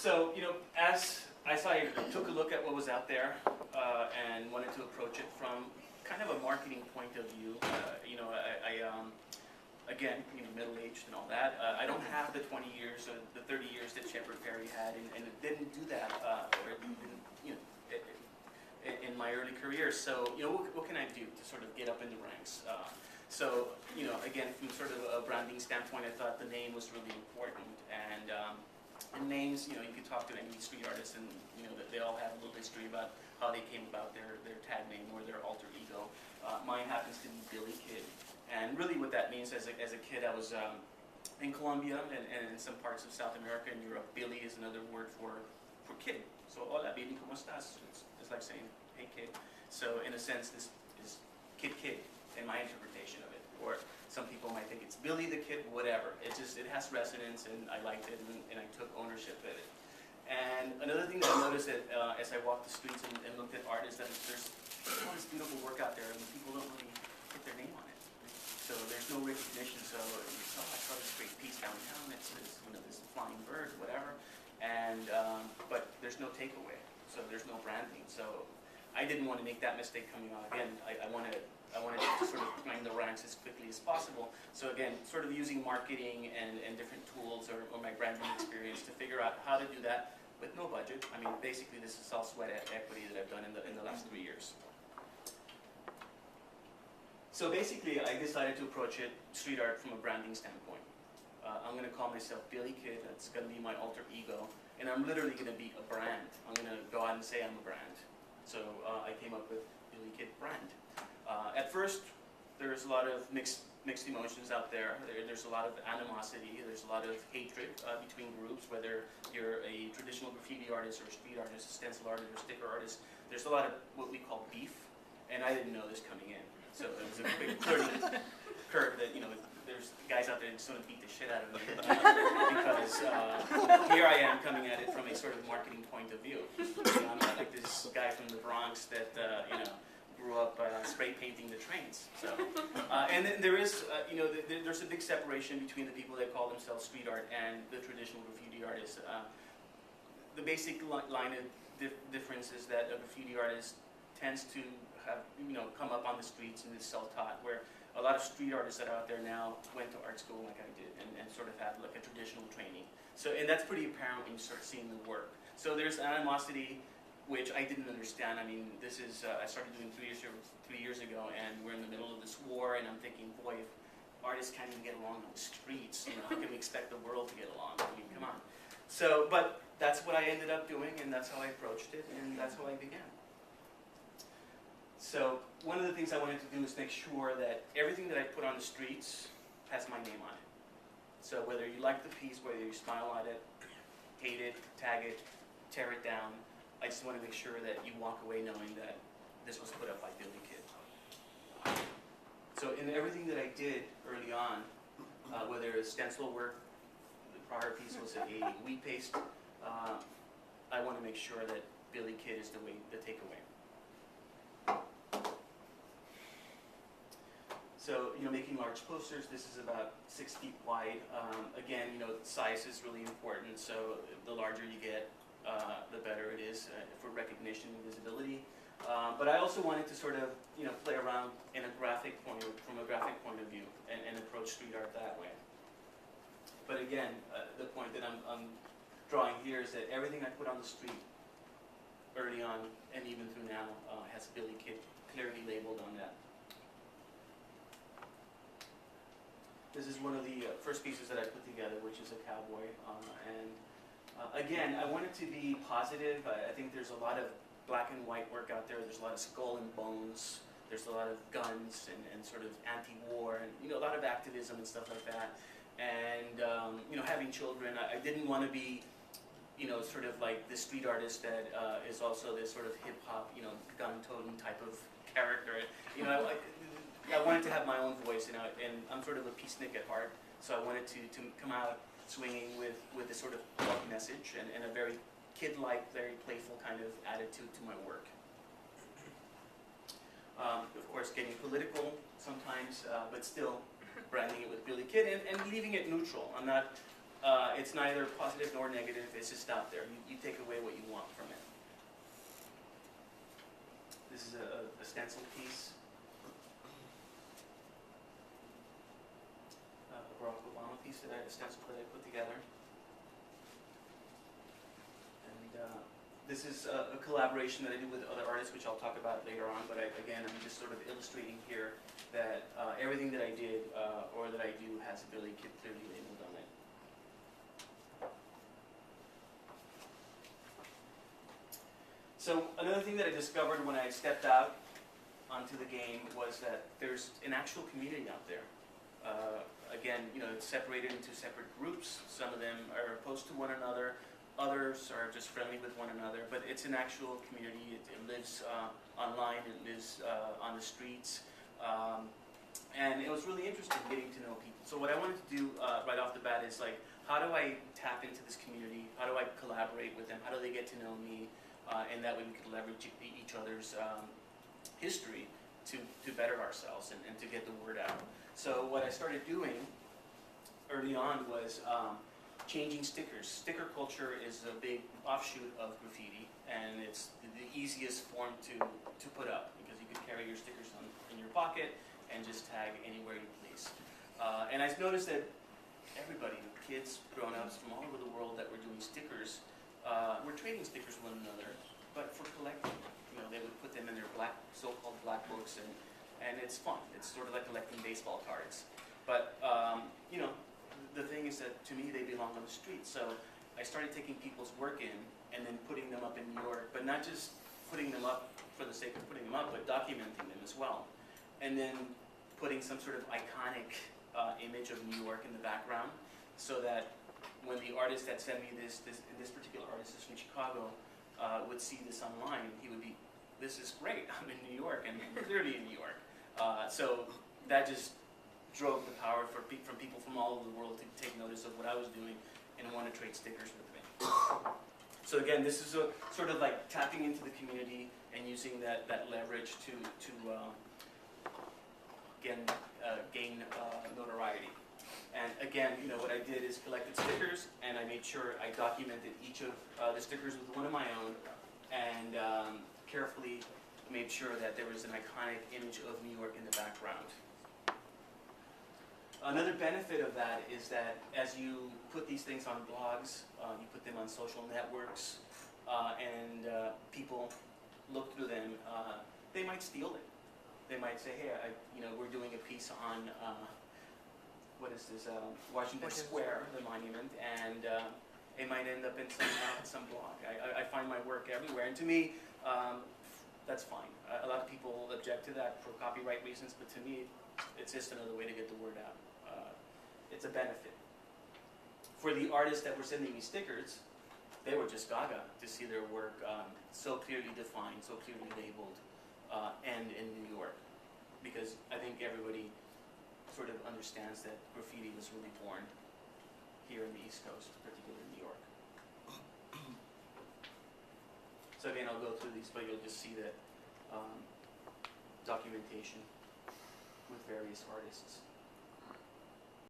So, as I took a look at what was out there and wanted to approach it from kind of a marketing point of view. Again, middle-aged and all that. I don't have the 20 years or the 30 years that Shepard Fairey had, and it didn't do that, or it didn't, in my early career. So, what can I do to sort of get up in the ranks? So, again, from sort of a branding standpoint, I thought the name was really important, and names, you could talk to any street artist, and they all have a little history about how they came about their tag name or their alter ego. Mine happens to be Billy Kid. And really what that means, as a kid, I was in Colombia and in some parts of South America and Europe. Billy is another word for kid. So, hola, Billy, ¿cómo estás? It's like saying, hey, kid. So, in a sense, this is kid, in my interpretation of it. Or some people might think it's Billy the Kid, whatever. It has resonance, and I liked it, and I took ownership of it. And another thing that I noticed that as I walked the streets and looked at art is that there's all this beautiful work out there, and people don't really put their name on it. So there's no recognition. So I saw this great piece downtown. It's this flying bird, whatever, and but there's no takeaway. So there's no branding. So I didn't want to make that mistake coming on again. I wanted to sort of climb the ranks as quickly as possible. So again, sort of using marketing and different tools or my branding experience to figure out how to do that with no budget. I mean, basically, this is all sweat equity that I've done in the last 3 years. So basically, I decided to approach it, street art, from a branding standpoint. I'm going to call myself Billy Kid. That's going to be my alter ego. And I'm literally going to be a brand. I'm going to go out and say I'm a brand. So I came up with Billy Kid Brand. At first, there's a lot of mixed emotions out there. There's a lot of animosity. There's a lot of hatred between groups, whether you're a traditional graffiti artist or a street artist, a stencil artist or sticker artist. There's a lot of what we call beef, and I didn't know this coming in. So it was a big learning curve that, there's guys out there that just want to beat the shit out of me because here I am coming at it from a sort of marketing point of view. I'm not like this guy from the Bronx that, grew up spray painting the trains. So, and then there is, there's a big separation between the people that call themselves street art and the traditional graffiti artists. The basic line of difference is that a graffiti artist tends to have, come up on the streets and is self-taught, where a lot of street artists that are out there now went to art school like I did and sort of have like a traditional training. So, and that's pretty apparent when you start seeing the work. So there's animosity, which I didn't understand. I mean, this is, I started doing 3 years ago, and we're in the middle of this war, and I'm thinking, boy, if artists can't even get along on the streets, how can we expect the world to get along? I mean, come on. So, but that's what I ended up doing, and that's how I approached it, and that's how I began. So, one of the things I wanted to do is make sure that everything that I put on the streets has my name on it. So whether you like the piece, whether you smile at it, hate it, tag it, tear it down, I just want to make sure that you walk away knowing that this was put up by Billy Kid. So in everything that I did early on, whether it's stencil work, the prior piece was a wheat paste, I want to make sure that Billy Kid is the takeaway. So, making large posters, this is about 6 feet wide. Again, size is really important, so the larger you get, the better it is for recognition and visibility. But I also wanted to sort of, play around from a graphic point of view and approach street art that way. But again, the point that I'm drawing here is that everything I put on the street early on and even through now has Billy Kid clearly labeled on that. This is one of the first pieces that I put together, which is a cowboy. Again, I want it to be positive. I think there's a lot of black and white work out there. There's a lot of skull and bones. There's a lot of guns and sort of anti-war and a lot of activism and stuff like that. And having children, I didn't want to be sort of like the street artist that is also this sort of hip-hop, gun-toting type of character. I wanted to have my own voice, and I'm sort of a peacenik at heart, so I wanted to come out swinging with this sort of love message and a very kid-like, very playful kind of attitude to my work. Of course, getting political sometimes, but still branding it with Billy Kid and leaving it neutral. I'm not It's neither positive nor negative, it's just out there. You take away what you want from it. This is a stencil piece. A Barack Obama piece a stencil that I put together. And this is a collaboration that I do with other artists, which I'll talk about later on, but again, I'm just sort of illustrating here that everything that I did or that I do has a Billi Kid clearly labeled on it. So another thing that I discovered when I stepped out onto the game was that there's an actual community out there. Again, it's separated into separate groups. Some of them are opposed to one another. Others are just friendly with one another. But it's an actual community. It lives online. It lives on the streets. And it was really interesting getting to know people. So what I wanted to do right off the bat is how do I tap into this community? How do I collaborate with them? How do they get to know me? And that way we could leverage each other's history to better ourselves and to get the word out. So what I started doing early on was changing stickers. Sticker culture is a big offshoot of graffiti, and it's the easiest form to put up because you can carry your stickers in your pocket and just tag anywhere you please. And I've noticed that everybody, kids, grown-ups from all over the world that were doing stickers, were trading stickers with one another, but for collecting. They would put them in their so-called black books, and it's fun. It's sort of like collecting baseball cards. But, the thing is that to me they belong on the street. So I started taking people's work in and then putting them up in New York, but not just putting them up for the sake of putting them up, but documenting them as well. And then putting some sort of iconic image of New York in the background so that when the artist that sent me this particular artist is from Chicago, would see this online, he would be, this is great, I'm in New York, and I'm clearly in New York. So that just drove the power from people from all over the world to take notice of what I was doing and want to trade stickers with me. So again, this is sort of like tapping into the community and using that leverage to gain notoriety. And again, what I did is collected stickers, and I made sure I documented each of the stickers with one of my own, and carefully made sure that there was an iconic image of New York in the background. Another benefit of that is that as you put these things on blogs, you put them on social networks, and people look through them, they might steal it. They might say, hey, we're doing a piece on what is this, Washington Square, the monument, and it might end up in some blog. I find my work everywhere, and to me, that's fine. A lot of people object to that for copyright reasons, but to me, it's just another way to get the word out. It's a benefit. For the artists that were sending me stickers, they were just gaga to see their work so clearly defined, so clearly labeled, and in New York. Because I think everybody sort of understands that graffiti was really born here in the East Coast, particularly in New York. So again, I'll go through these, but you'll just see that documentation with various artists.